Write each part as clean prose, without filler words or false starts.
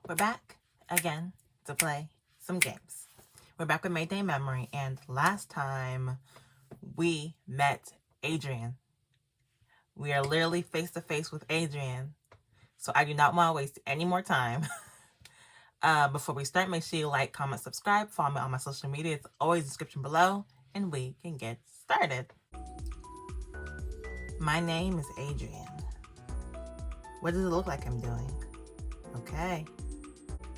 We're back again to play some games. We're back with Mayday Memory, and last time we met Adrian. We are literally face to face with Adrian, so I do not want to waste any more time. Before we start, make sure you like, comment, subscribe, follow me on my social media. It's always in the description below, and we can get started. My name is Adrian. What does it look like I'm doing? Okay,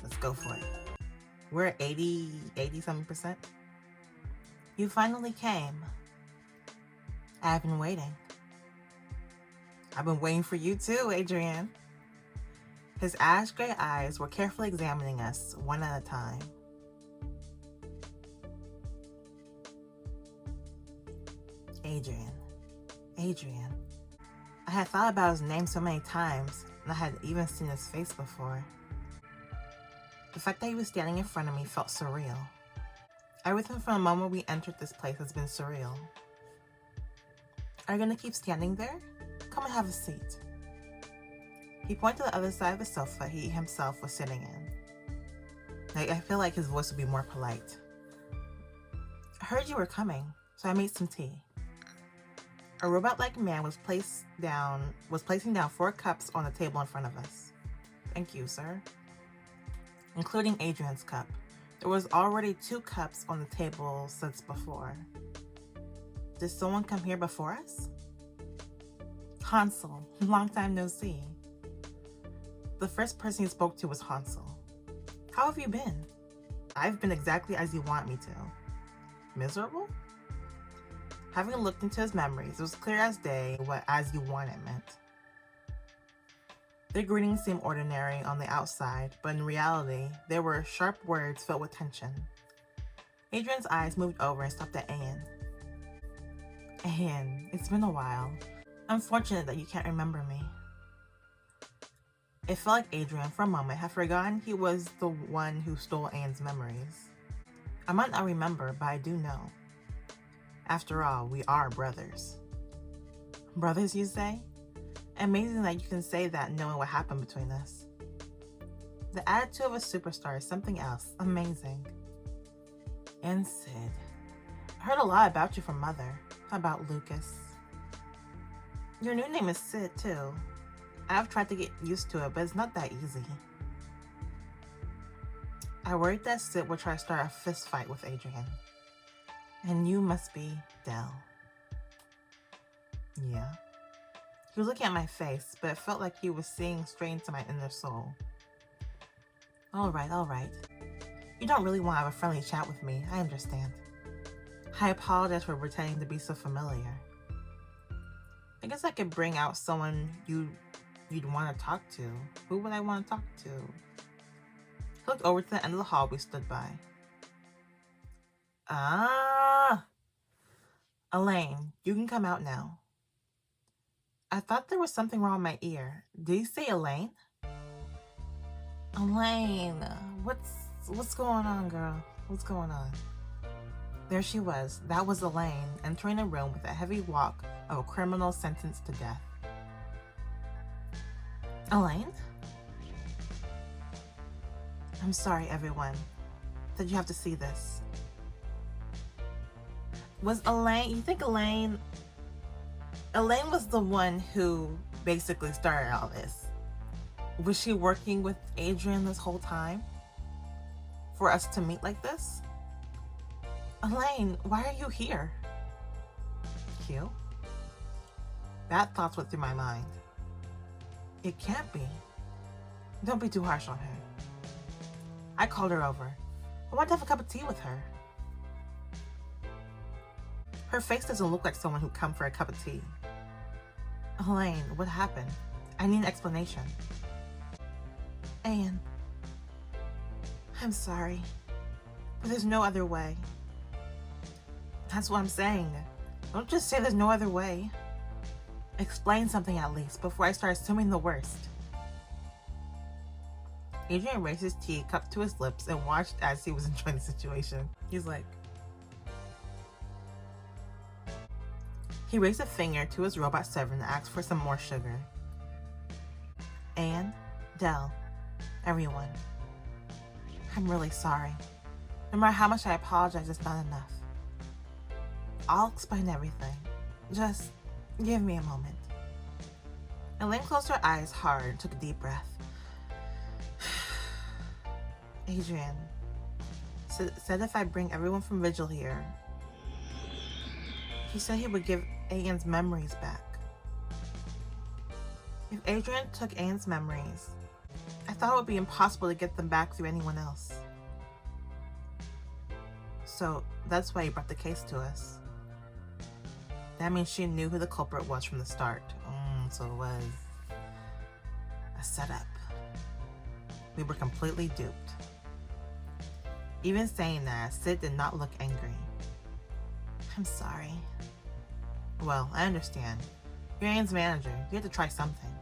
let's go for it. We're at 80-something%. You finally came. I've been waiting. I've been waiting for you too, Adrian. His ash gray eyes were carefully examining us one at a time. Adrian. I had thought about his name so many times, and I had even seen his face before. The fact that he was standing in front of me felt surreal. Everything from the moment we entered this place has been surreal. Are you gonna keep standing there? Come and have a seat. He pointed to the other side of the sofa he himself was sitting in. I feel like his voice would be more polite. I heard you were coming, so I made some tea. A robot-like man was placing down 4 cups on the table in front of us. Thank you, sir. Including Adrian's cup. There was already 2 cups on the table since before. Did someone come here before us? Hansol, long time no see. The first person he spoke to was Hansol. How have you been? I've been exactly as you want me to. Miserable? Having looked into his memories, it was clear as day what "as you want" it meant. Their greetings seemed ordinary on the outside, but in reality, they were sharp words filled with tension. Adrian's eyes moved over and stopped at Anne. Anne, it's been a while. Unfortunate that you can't remember me. It felt like Adrian, for a moment, had forgotten he was the one who stole Anne's memories. I might not remember, but I do know. After all, we are brothers. Brothers, you say? Amazing that you can say that knowing what happened between us. The attitude of a superstar is something else. Amazing. And Sid. I heard a lot about you from Mother. About Lucas. Your new name is Sid, too. I've tried to get used to it, but it's not that easy. I worried that Sid would try to start a fist fight with Adrian. And you must be Dell. Yeah. He was looking at my face, but it felt like he was seeing straight into my inner soul. All right. You don't really want to have a friendly chat with me, I understand. I apologize for pretending to be so familiar. I guess I could bring out someone you'd want to talk to. Who would I want to talk to? He looked over to the end of the hall we stood by. Elaine, you can come out now. I thought there was something wrong with my ear. Did he say Elaine? Elaine, what's going on, girl? What's going on? There she was. That was Elaine, entering a room with a heavy walk of a criminal sentenced to death. Elaine? I'm sorry, everyone, that you have to see this. Was Elaine, you think Elaine was the one who basically started all this? Was she working with Adrian this whole time? For us to meet like this? Elaine, why are you here? Q? Bad thoughts went through my mind. It can't be. Don't be too harsh on her. I called her over. I want to have a cup of tea with her. Her face doesn't look like someone who'd come for a cup of tea. Elaine, what happened? I need an explanation. Anne, I'm sorry, but there's no other way. That's what I'm saying. Don't just say there's no other way. Explain something at least before I start assuming the worst. Adrian raised his tea cup to his lips and watched as he was enjoying the situation. He's like... He raised a finger to his robot servant and asked for some more sugar. Anne, Dell, everyone, I'm really sorry. No matter how much I apologize, it's not enough. I'll explain everything. Just give me a moment. Elaine closed her eyes hard and took a deep breath. Adrian said if I bring everyone from Vigil here, he said he would give Ian's memories back. If Adrian took Ian's memories, I thought it would be impossible to get them back through anyone else. So that's why he brought the case to us. That means she knew who the culprit was from the start. So it was a setup. We were completely duped. Even saying that, Sid did not look angry. I'm sorry. Well, I understand. You're Ian's manager. You had to try something.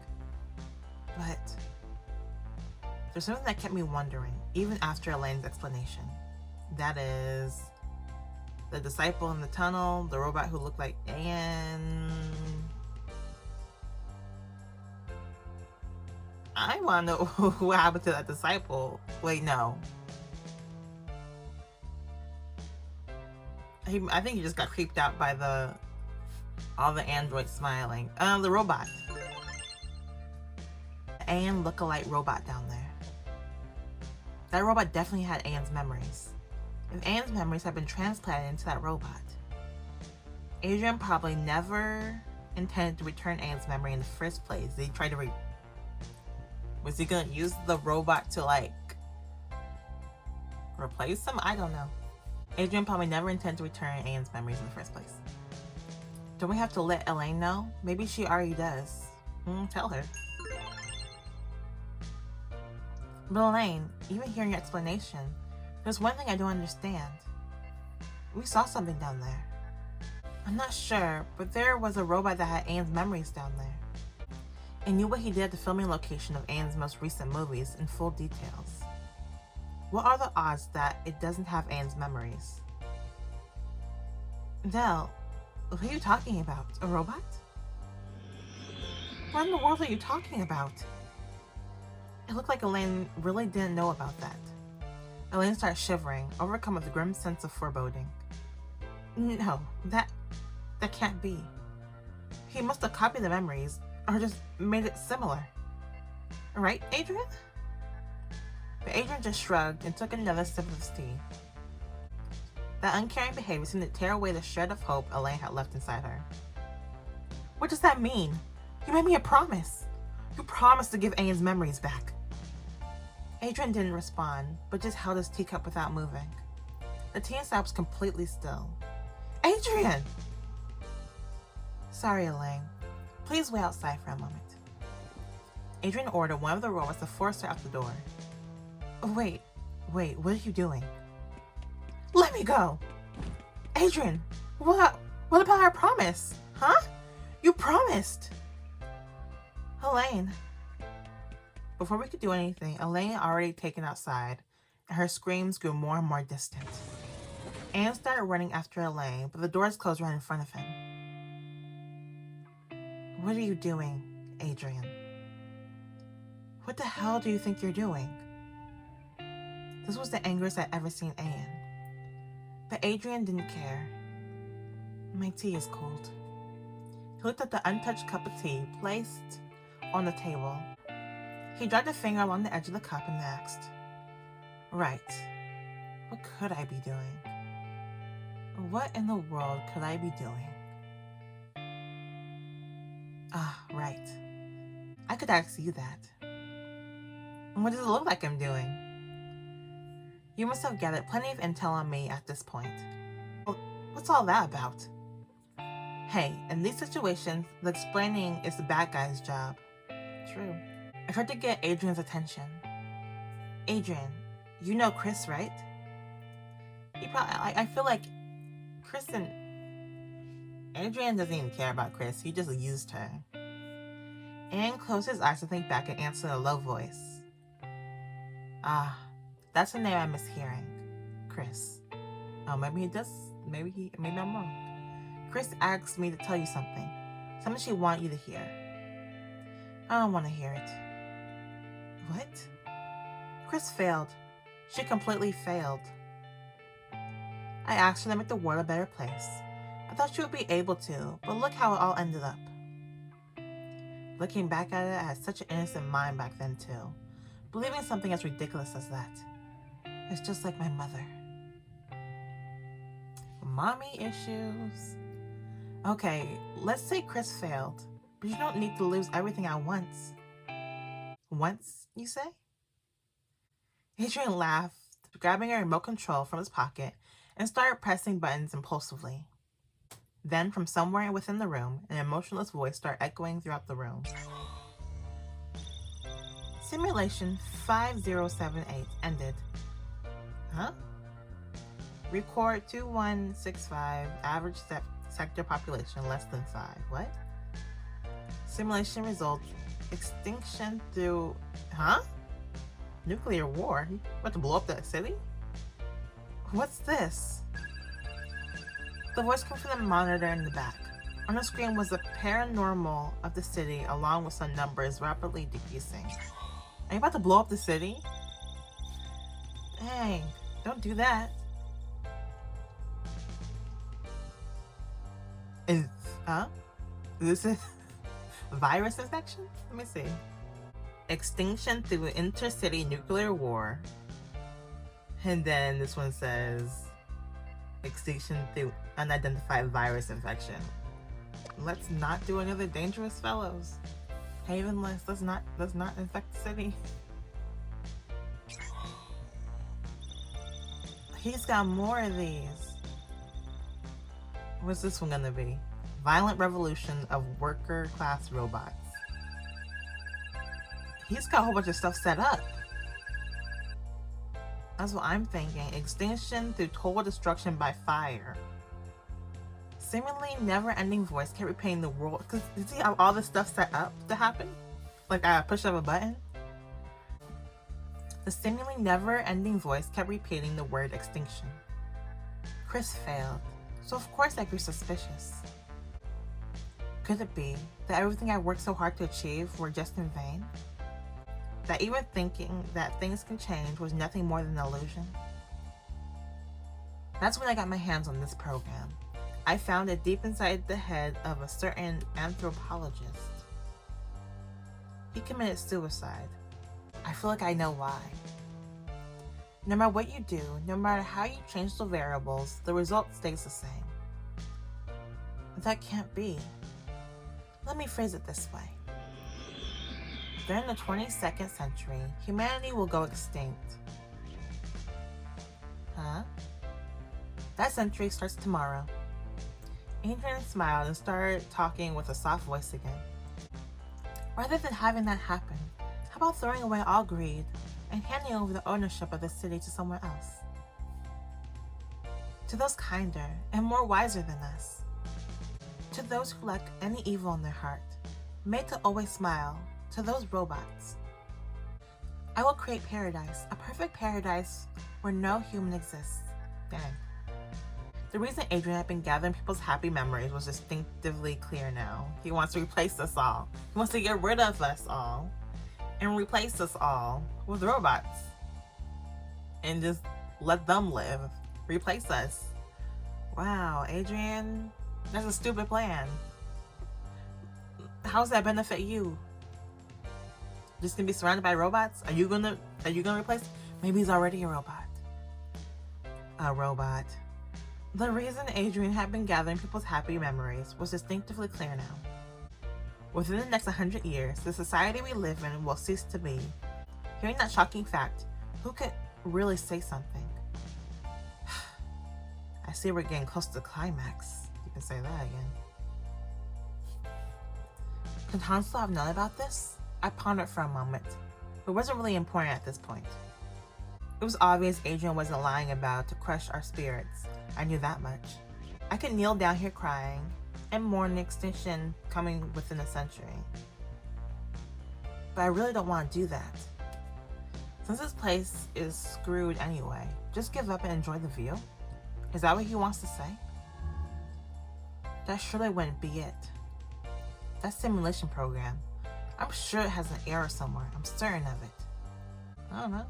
But there's something that kept me wondering, even after Elaine's explanation. That is the disciple in the tunnel, the robot who looked like Ian. I want to know what happened to that disciple. Wait, no. I think he just got creeped out by all the androids smiling. The robot. Ian look-alike robot down there. That robot definitely had Ian's memories. If Ian's memories had been transplanted into that robot, Adrian probably never intended to return Ian's memory in the first place. Did he try to was he gonna use the robot to like replace him? I don't know. Adrian probably never intended to return Ian's memories in the first place. Don't we have to let Elaine know? Maybe she already does. Tell her. But Elaine, even hearing your explanation, there's one thing I don't understand. We saw something down there. I'm not sure, but there was a robot that had Ian's memories down there. And knew what he did at the filming location of Ian's most recent movies in full details. What are the odds that it doesn't have Ian's memories? Dell, what are you talking about? A robot? What in the world are you talking about? It looked like Elaine really didn't know about that. Elaine started shivering, overcome with a grim sense of foreboding. No, that can't be. He must have copied the memories, or just made it similar. Right, Adrian? But Adrian just shrugged and took another sip of his tea. That uncaring behavior seemed to tear away the shred of hope Elaine had left inside her. What does that mean? You made me a promise. You promised to give Ian's memories back. Adrian didn't respond, but just held his teacup without moving. The tea inside was completely still. Adrian! Sorry, Elaine. Please wait outside for a moment. Adrian ordered one of the robots to force her out the door. Wait, what are you doing? Let me go! Adrian, what about our promise? Huh? You promised! Elaine. Before we could do anything, Elaine had already taken outside, and her screams grew more and more distant. Anne started running after Elaine, but the doors closed right in front of him. What are you doing, Adrian? What the hell do you think you're doing? This was the angriest I'd ever seen Ian. But Adrian didn't care. My tea is cold. He looked at the untouched cup of tea placed on the table. He dragged a finger along the edge of the cup and asked, Right, what could I be doing? What in the world could I be doing? Right. I could ask you that. And what does it look like I'm doing? You must have gathered plenty of intel on me at this point. Well, what's all that about? Hey, in these situations, the explaining is the bad guy's job. True. I tried to get Adrian's attention. Adrian, you know Chris, right? I feel like Chris and Adrian doesn't even care about Chris. He just used her. Anne closed his eyes to think back and answered in a low voice. That's a name I miss hearing. Chris. Oh, maybe he does. Maybe I'm wrong. Chris asked me to tell you something. Something she wants you to hear. I don't want to hear it. What? Chris failed. She completely failed. I asked her to make the world a better place. I thought she would be able to, but look how it all ended up. Looking back at it, I had such an innocent mind back then too, believing something as ridiculous as that. It's just like my mother. Mommy issues. Okay, let's say Chris failed, but you don't need to lose everything at once. Once, you say? Adrian laughed, grabbing a remote control from his pocket and started pressing buttons impulsively. Then, from somewhere within the room, an emotionless voice started echoing throughout the room. Simulation 5078 ended. Huh? Record 2165, average sector population less than 5. What? Simulation results, extinction through... Huh? Nuclear war? You about to blow up that city? What's this? The voice came from the monitor in the back. On the screen was the paranormal of the city along with some numbers rapidly decreasing. Are you about to blow up the city? Dang, don't do that. This is virus infection? Let me see. Extinction through intercity nuclear war. And then this one says extinction through unidentified virus infection. Let's not do another Dangerous Fellows. Havenless, let's not infect the city. He's got more of these. What's this one gonna be? Violent revolution of worker class robots. He's got a whole bunch of stuff set up. That's what I'm thinking. Extinction through total destruction by fire. Seemingly never-ending voice kept repeating the world. Because you see how all this stuff set up to happen? Like I push of a button? The seemingly never-ending voice kept repeating the word extinction. Chris failed, so of course I grew suspicious. Could it be that everything I worked so hard to achieve were just in vain? That even thinking that things can change was nothing more than an illusion? That's when I got my hands on this program. I found it deep inside the head of a certain anthropologist. He committed suicide. I feel like I know why. No matter what you do, no matter how you change the variables, the result stays the same. That can't be. Let me phrase it this way. During the 22nd century, humanity will go extinct. Huh? That century starts tomorrow. Adrian smiled and started talking with a soft voice again. Rather than having that happen, how about throwing away all greed and handing over the ownership of the city to someone else? To those kinder and more wiser than us. To those who lack any evil in their heart, made to always smile, to those robots. I will create paradise, a perfect paradise where no human exists. Dang. The reason Adrian had been gathering people's happy memories was distinctively clear now. He wants to replace us all. He wants to get rid of us all and replace us all with robots. And just let them live. Replace us. Wow, Adrian, that's a stupid plan. How does that benefit you? Just gonna be surrounded by robots? Are you gonna replace? Maybe he's already a robot. A robot. The reason Adrian had been gathering people's happy memories was distinctively clear now. Within the next 100 years, the society we live in will cease to be. Hearing that shocking fact, who could really say something? I see we're getting close to the climax. You can say that again. Could Hansol have known about this? I pondered for a moment, but it wasn't really important at this point. It was obvious Adrian wasn't lying about to crush our spirits. I knew that much. I could kneel down here crying and mourn the extinction coming within a century. But I really don't want to do that. Since this place is screwed anyway, just give up and enjoy the view? Is that what he wants to say? That surely wouldn't be it. That simulation program, I'm sure it has an error somewhere. I'm certain of it. I don't know.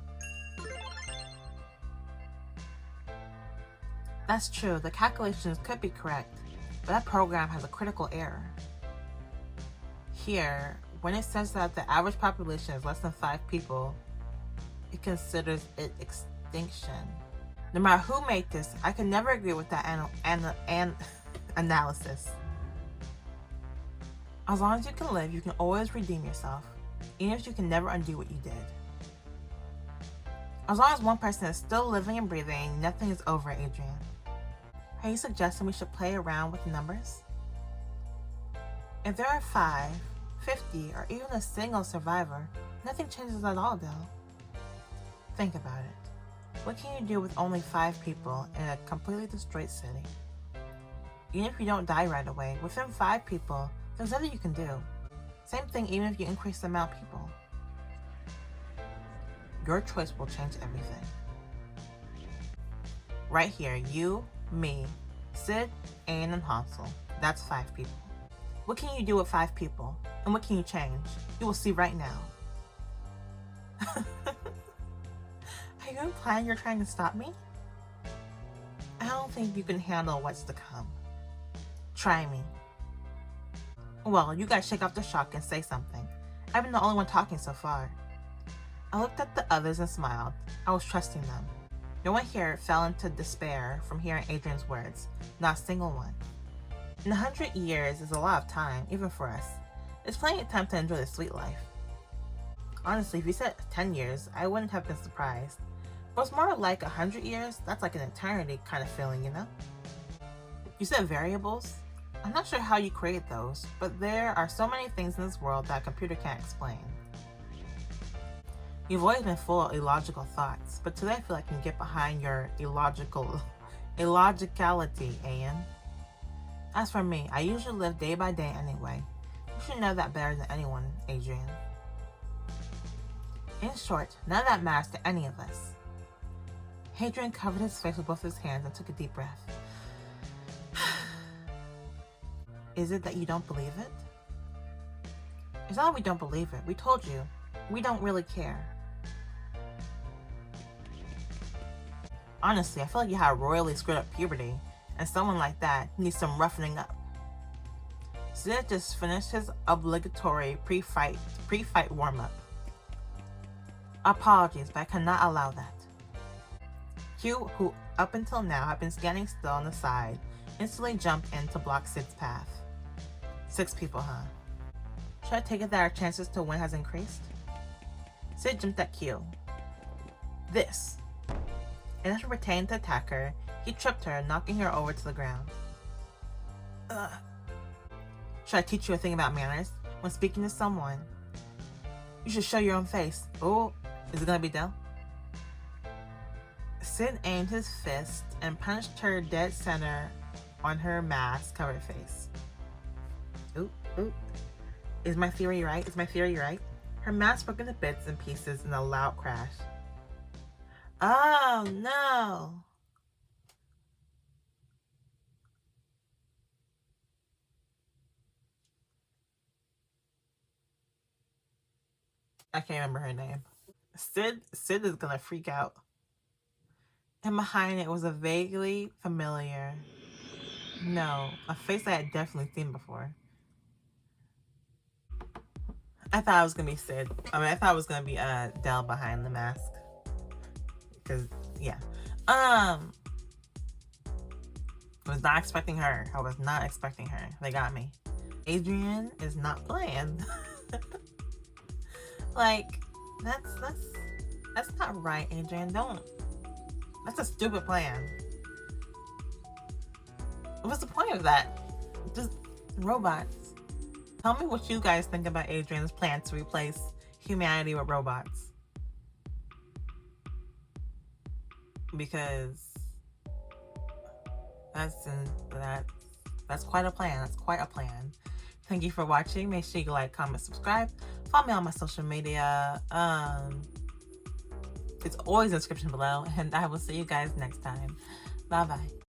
That's true, the calculations could be correct, but that program has a critical error. Here, when it says that the average population is less than 5 people, it considers it extinction. No matter who made this, I can never agree with that analysis. As long as you can live, you can always redeem yourself, even if you can never undo what you did. As long as one person is still living and breathing, nothing is over, Adrian. Are you suggesting we should play around with numbers? If there are 5, 50, or even a single survivor, nothing changes at all, Dell. Think about it. What can you do with only 5 people in a completely destroyed city? Even if you don't die right away, within 5 people, there's nothing you can do. Same thing even if you increase the amount of people. Your choice will change everything. Right here, you, me, Sid, Elaine, and Hansol. That's 5 people. What can you do with 5 people? And what can you change? You will see right now. Are you implying you're trying to stop me? I don't think you can handle what's to come. Try me. Well, you guys shake off the shock and say something. I've been the only one talking so far. I looked at the others and smiled. I was trusting them. No one here fell into despair from hearing Adrian's words. Not a single one. And 100 years is a lot of time, even for us. It's plenty of time to enjoy the sweet life. Honestly, if you said 10 years, I wouldn't have been surprised. But it's more like 100 years, that's like an eternity kind of feeling, you know? You said variables? I'm not sure how you create those, but there are so many things in this world that a computer can't explain. You've always been full of illogical thoughts, but today I feel like I can get behind your illogicality, Anne. As for me, I usually live day by day anyway. You should know that better than anyone, Adrian. In short, none of that matters to any of us. Adrian covered his face with both his hands and took a deep breath. Is it that you don't believe it? It's not that we don't believe it. We told you. We don't really care. Honestly, I feel like you had royally screwed up puberty, and someone like that needs some roughening up. Sid just finished his obligatory pre-fight warm-up. Apologies, but I cannot allow that. Q, who up until now had been standing still on the side, instantly jumped in to block Sid's path. 6 people, huh? Should I take it that our chances to win has increased? Sid jumped at Q. This. In order to pretend to attack her, he tripped her, knocking her over to the ground. Should I teach you a thing about manners? When speaking to someone, you should show your own face. Oh, is it gonna be Dell? Sid aimed his fist and punched her dead center on her mask-covered face. Ooh. Is my theory right? Her mask broke into bits and pieces in a loud crash. Oh, no. I can't remember her name. Sid is gonna freak out. And behind it was a vaguely familiar, a face I had definitely seen before. I thought it was gonna be Sid. I thought it was gonna be Dell behind the mask. Cause yeah. I was not expecting her. They got me. Adrian is not playing. Like, that's not right, Adrian. Don't. That's a stupid plan. What's the point of that? Just robots. Tell me what you guys think about Adrian's plan to replace humanity with robots. Because that's quite a plan. That's quite a plan. Thank you for watching. Make sure you like, comment, subscribe. Follow me on my social media. It's always in the description below. And I will see you guys next time. Bye-bye.